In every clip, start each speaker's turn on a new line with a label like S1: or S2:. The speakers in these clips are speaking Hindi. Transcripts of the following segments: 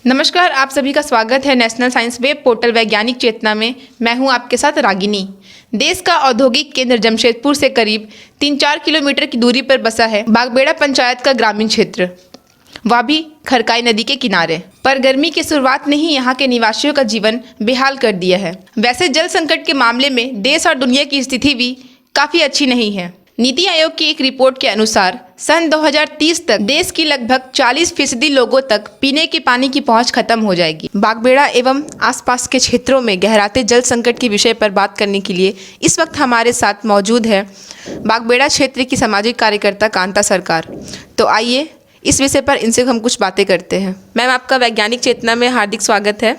S1: नमस्कार, आप सभी का स्वागत है नेशनल साइंस वेब पोर्टल वैज्ञानिक चेतना में। मैं हूं आपके साथ रागिनी। देश का औद्योगिक केंद्र जमशेदपुर से करीब 3-4 किलोमीटर की दूरी पर बसा है बागबेड़ा पंचायत का ग्रामीण क्षेत्र, वह भी खरकाई नदी के किनारे। पर गर्मी की शुरुआत ने ही यहाँ के निवासियों का जीवन बेहाल कर दिया है। वैसे जल संकट के मामले में देश और दुनिया की स्थिति भी काफ़ी अच्छी नहीं है। नीति आयोग की एक रिपोर्ट के अनुसार सन 2030 तक देश की लगभग 40% लोगों तक पीने के पानी की पहुंच खत्म हो जाएगी। बागबेड़ा एवं आसपास के क्षेत्रों में गहराते जल संकट के विषय पर बात करने के लिए इस वक्त हमारे साथ मौजूद है बागबेड़ा क्षेत्र की सामाजिक कार्यकर्ता कांता सरकार। तो आइए इस विषय पर इनसे हम कुछ बातें करते हैं। मैम, आपका वैज्ञानिक चेतना में हार्दिक स्वागत है।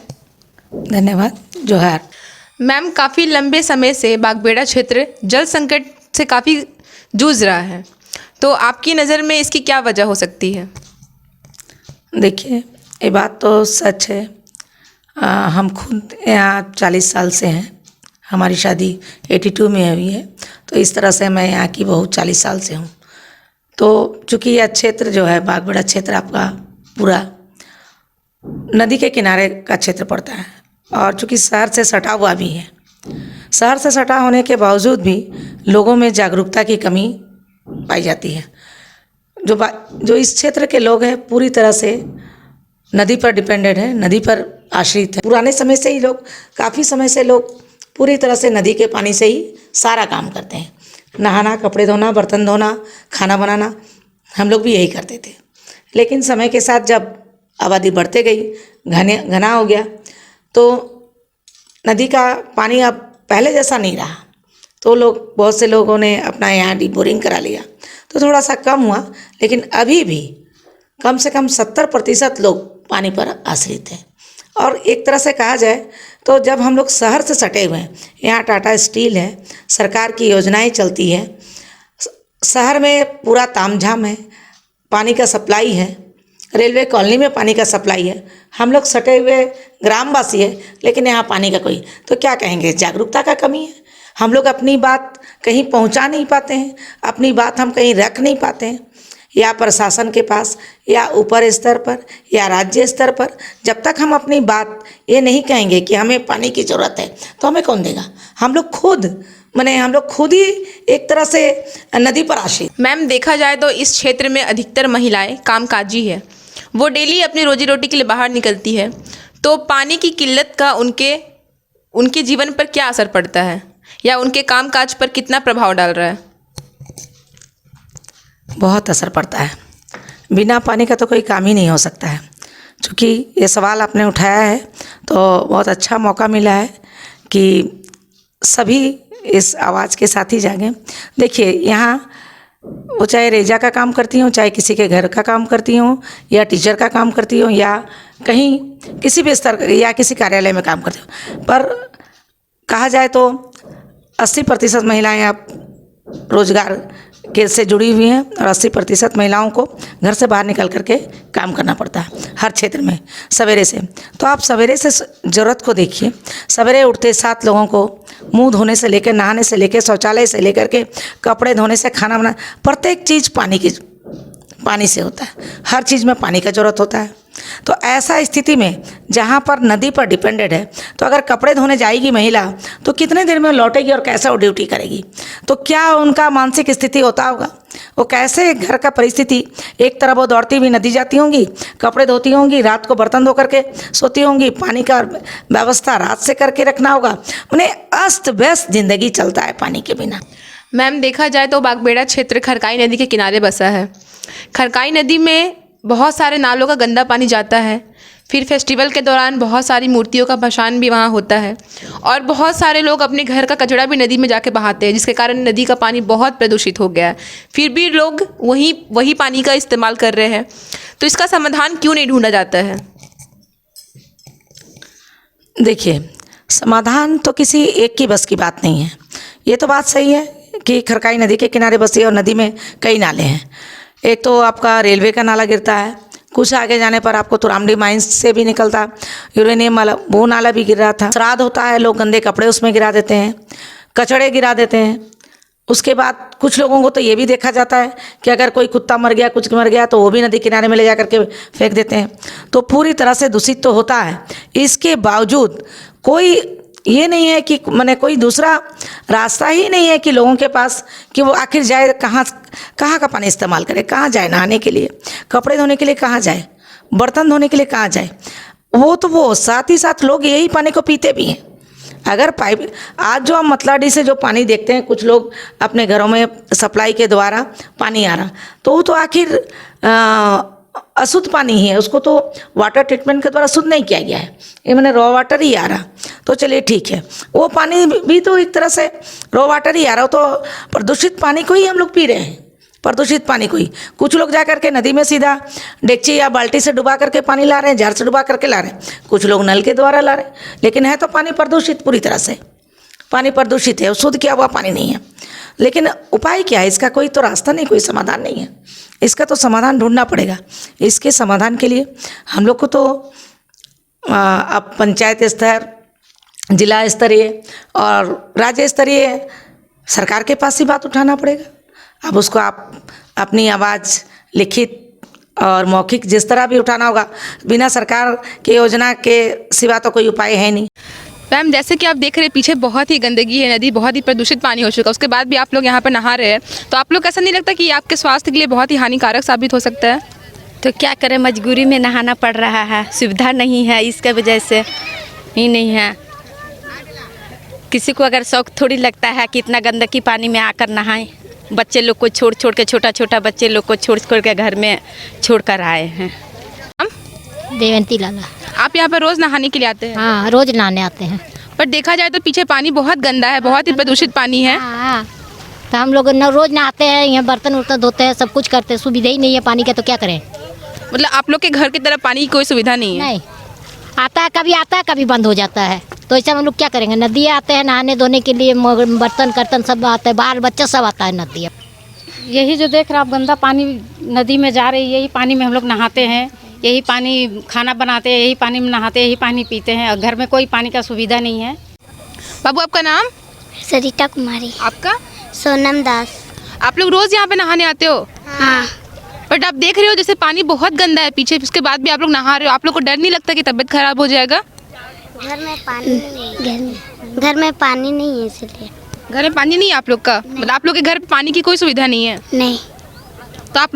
S2: धन्यवाद। जोहार।
S1: मैम, काफ़ी लंबे समय से बागबेड़ा क्षेत्र जल संकट से काफ़ी जूझ रहा है, तो आपकी नज़र में इसकी क्या वजह हो सकती है?
S2: देखिए, ये बात तो सच है। हम खुद यहाँ 40 साल से हैं। हमारी शादी 82 में हुई है, तो इस तरह से मैं यहाँ की बहू 40 साल से हूँ। तो चूँकि यह क्षेत्र जो है बागबेड़ा क्षेत्र आपका पूरा नदी के किनारे का क्षेत्र पड़ता है और चूँकि शहर से सटा हुआ भी है। शहर से सटा होने के बावजूद भी लोगों में जागरूकता की कमी पाई जाती है। जो इस क्षेत्र के लोग हैं पूरी तरह से नदी पर डिपेंडेंट है, नदी पर आश्रित है। पुराने समय से ही लोग, काफ़ी समय से लोग पूरी तरह से नदी के पानी से ही सारा काम करते हैं। नहाना, कपड़े धोना, बर्तन धोना, खाना बनाना, हम लोग भी यही करते थे। लेकिन समय के साथ जब आबादी बढ़ते गई, घना हो गया, तो नदी का पानी अब पहले जैसा नहीं रहा। तो बहुत से लोगों ने अपना यहाँ डीप बोरिंग करा लिया, तो थोड़ा सा कम हुआ। लेकिन अभी भी कम से कम 70% लोग पानी पर आश्रित हैं। और एक तरह से कहा जाए तो जब हम लोग शहर से सटे हुए हैं, यहाँ टाटा स्टील है, सरकार की योजनाएं चलती है, शहर में पूरा तामझाम है, पानी का सप्लाई है, रेलवे कॉलोनी में पानी का सप्लाई है, हम लोग सटे हुए ग्रामवासी है, लेकिन यहाँ पानी का कोई, तो क्या कहेंगे, जागरूकता का कमी है। हम लोग अपनी बात कहीं पहुँचा नहीं पाते हैं, अपनी बात हम कहीं रख नहीं पाते हैं, या प्रशासन के पास, या ऊपर स्तर पर, या राज्य स्तर पर। जब तक हम अपनी बात ये नहीं कहेंगे कि हमें पानी की ज़रूरत है, तो हमें कौन देगा? हम लोग खुद ही एक तरह से नदी पर आश्रित।
S1: मैम, देखा जाए तो इस क्षेत्र में अधिकतर महिलाएं कामकाजी है, वो डेली अपनी रोजी रोटी के लिए बाहर निकलती है। तो पानी की किल्लत का उनके जीवन पर क्या असर पड़ता है, या उनके कामकाज पर कितना प्रभाव डाल रहा है?
S2: बहुत असर पड़ता है। बिना पानी का तो कोई काम ही नहीं हो सकता है। क्योंकि ये सवाल आपने उठाया है तो बहुत अच्छा मौका मिला है कि सभी इस आवाज़ के साथ ही जागें। देखिए, यहाँ वो चाहे रेजा का काम करती हूँ, चाहे किसी के घर का काम करती हूँ, या टीचर का काम करती हूँ, या कहीं किसी भी स्तर या किसी कार्यालय में काम करती हूँ, पर कहा जाए तो 80% महिलाएं अब रोजगार के से जुड़ी हुई हैं और 80% महिलाओं को घर से बाहर निकल करके काम करना पड़ता है हर क्षेत्र में सवेरे से। तो आप सवेरे से ज़रूरत को देखिए। सवेरे उठते साथ लोगों को मुंह धोने से लेकर, नहाने से लेकर, शौचालय से लेकर के कपड़े धोने से, खाना बना, प्रत्येक चीज़ पानी से होता है। हर चीज़ में पानी का ज़रूरत होता है। तो ऐसा स्थिति में जहाँ पर नदी पर डिपेंडेड है, तो अगर कपड़े धोने जाएगी महिला तो कितने देर में लौटेगी और कैसा वो ड्यूटी करेगी? तो क्या उनका मानसिक स्थिति होता होगा? वो कैसे घर का परिस्थिति, एक तरफ वो दौड़ती हुई नदी जाती होंगी, कपड़े धोती होंगी, रात को बर्तन धो करके सोती होंगी, पानी का व्यवस्था रात से करके रखना होगा। उन्हें अस्त व्यस्त जिंदगी चलता है पानी के बिना।
S1: मैम, देखा जाए तो बागबेड़ा क्षेत्र खरकाई नदी के किनारे बसा है। खरकाई नदी में बहुत सारे नालों का गंदा पानी जाता है। फिर फेस्टिवल के दौरान बहुत सारी मूर्तियों का भसान भी वहाँ होता है, और बहुत सारे लोग अपने घर का कचरा भी नदी में जाके बहाते हैं, जिसके कारण नदी का पानी बहुत प्रदूषित हो गया है। फिर भी लोग वही पानी का इस्तेमाल कर रहे हैं। तो इसका समाधान क्यों नहीं ढूंढा जाता है?
S2: देखिए, समाधान तो किसी एक की बस की बात नहीं है। ये तो बात सही है कि खरकाई नदी के किनारे बसी है और नदी में कई नाले हैं। एक तो आपका रेलवे का नाला गिरता है, कुछ आगे जाने पर आपको तुरामडी माइंस से भी निकलता यूरेनियम वाला वो नाला भी गिर रहा था। श्राद्ध होता है, लोग गंदे कपड़े उसमें गिरा देते हैं, कचड़े गिरा देते हैं, उसके बाद कुछ लोगों को तो ये भी देखा जाता है कि अगर कोई कुत्ता मर गया, कुछ मर गया, तो वो भी नदी किनारे में ले जा करके फेंक देते हैं। तो पूरी तरह से दूषित तो होता है। इसके बावजूद कोई ये नहीं है कि माने कोई दूसरा रास्ता ही नहीं है कि लोगों के पास कि वो आखिर जाए कहाँ का पानी इस्तेमाल करे, कहाँ जाए नहाने के लिए, कपड़े धोने के लिए कहाँ जाए, बर्तन धोने के लिए कहाँ जाए। वो साथ ही साथ लोग यही पानी को पीते भी हैं। अगर पाइप आज जो हम मतलाडी से जो पानी देखते हैं, कुछ लोग अपने घरों में सप्लाई के द्वारा पानी आ रहा, तो वो तो आखिर अशुद्ध पानी ही है, उसको तो वाटर ट्रीटमेंट के द्वारा शुद्ध नहीं किया गया है, ये मैंने रॉ वाटर ही आ रहा। तो चलिए ठीक है, वो पानी भी तो एक तरह से रॉ वाटर ही आ रहा हो, तो प्रदूषित पानी को ही हम लोग पी रहे हैं, प्रदूषित पानी को ही। कुछ लोग जा करके नदी में सीधा डेगची या बाल्टी से डुबा करके पानी ला रहे हैं, जार से डुबा करके ला रहे हैं, कुछ लोग नल के द्वारा ला रहे हैं, लेकिन है तो पानी प्रदूषित, पूरी तरह से पानी प्रदूषित है, शुद्ध किया हुआ पानी नहीं है। लेकिन उपाय क्या है इसका? कोई तो रास्ता नहीं, कोई समाधान नहीं है। इसका तो समाधान ढूंढना पड़ेगा। इसके समाधान के लिए हम लोग को तो अब पंचायत स्तर, जिला स्तरीय और राज्य स्तरीय सरकार के पास ही बात उठाना पड़ेगा। अब उसको आप अपनी आवाज़ लिखित और मौखिक जिस तरह भी उठाना होगा, बिना सरकार की योजना के सिवा तो कोई उपाय है नहीं।
S1: मैम, जैसे कि आप देख रहे हैं पीछे बहुत ही गंदगी है, नदी बहुत ही प्रदूषित पानी हो चुका है, उसके बाद भी आप लोग यहाँ पर नहा रहे हैं, तो आप लोग ऐसा नहीं लगता कि ये आपके स्वास्थ्य के लिए बहुत ही हानिकारक साबित हो सकता है?
S3: तो क्या करें, मजबूरी में नहाना पड़ रहा है, सुविधा नहीं है, इसके वजह से ही नहीं है। किसी को अगर शौक थोड़ी लगता है कि इतना गंदगी पानी में आकर नहाएं। बच्चे लोग को छोड़ के, छोटा बच्चे लोग को छोड़ के घर में छोड़ कर आए हैं।
S4: देवंती लाला।
S1: आप यहाँ पर रोज़ नहाने के लिए आते हैं?
S4: हाँ, रोज नहाने आते हैं।
S1: पर देखा जाए तो पीछे पानी बहुत गंदा है, बहुत ही प्रदूषित पानी है।
S4: हाँ, तो हम लोग रोज नहाते हैं, यहाँ बर्तन उर्तन धोते हैं, सब कुछ करते हैं, सुविधा ही नहीं है पानी का, तो क्या करें?
S1: मतलब आप लोग के घर की तरफ पानी की कोई सुविधा नहीं है?
S4: नहीं, आता है कभी बंद हो जाता है, तो ऐसा हम लोग क्या करेंगे? नदी आते हैं नहाने धोने के लिए, बर्तन कर्तन सब आते हैं, बाल बच्चा सब आता है नदी।
S5: यही जो देख रहे आप गंदा पानी नदी में जा रही है, यही पानी में हम लोग नहाते हैं, यही पानी खाना बनाते हैं, यही पानी में नहाते हैं, यही पानी पीते हैं, और घर में कोई पानी का सुविधा नहीं है।
S1: बाबू, आपका नाम?
S6: सरिता कुमारी।
S1: आपका?
S6: सोनम दास।
S1: आप लोग रोज़ यहाँ पे नहाने आते हो?
S6: हाँ।
S1: बट आप देख रहे हो जैसे पानी बहुत गंदा है पीछे, उसके बाद भी आप लोग नहा रहे हो, आप लोग को डर नहीं लगता कि तबीयत खराब हो जाएगा?
S6: घर में पानी नहीं है, घर में पानी नहीं है, इसलिए।
S1: घर में पानी नहीं है आप लोग का? मतलब आप लोग के घर पे पानी की कोई सुविधा नहीं है?
S6: नहीं।
S1: तो आप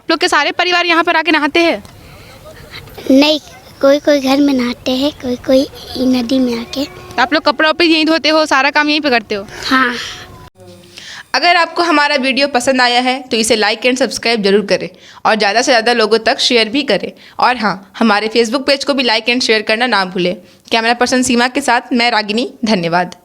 S1: लोग के सारे परिवार यहाँ पर आके नहाते हैं?
S6: नहीं, कोई घर में नहाते हैं, कोई नदी में आके।
S1: तो आप लोग कपड़ों पे यहीं धोते हो, सारा काम यहीं पे करते हो?
S6: हाँ।
S1: अगर आपको हमारा वीडियो पसंद आया है तो इसे लाइक एंड सब्सक्राइब जरूर करें और ज़्यादा से ज़्यादा लोगों तक शेयर भी करें। और हाँ, हमारे फेसबुक पेज को भी लाइक एंड शेयर करना ना भूलें। कैमरा पर्सन सीमा के साथ मैं रागिनी, धन्यवाद।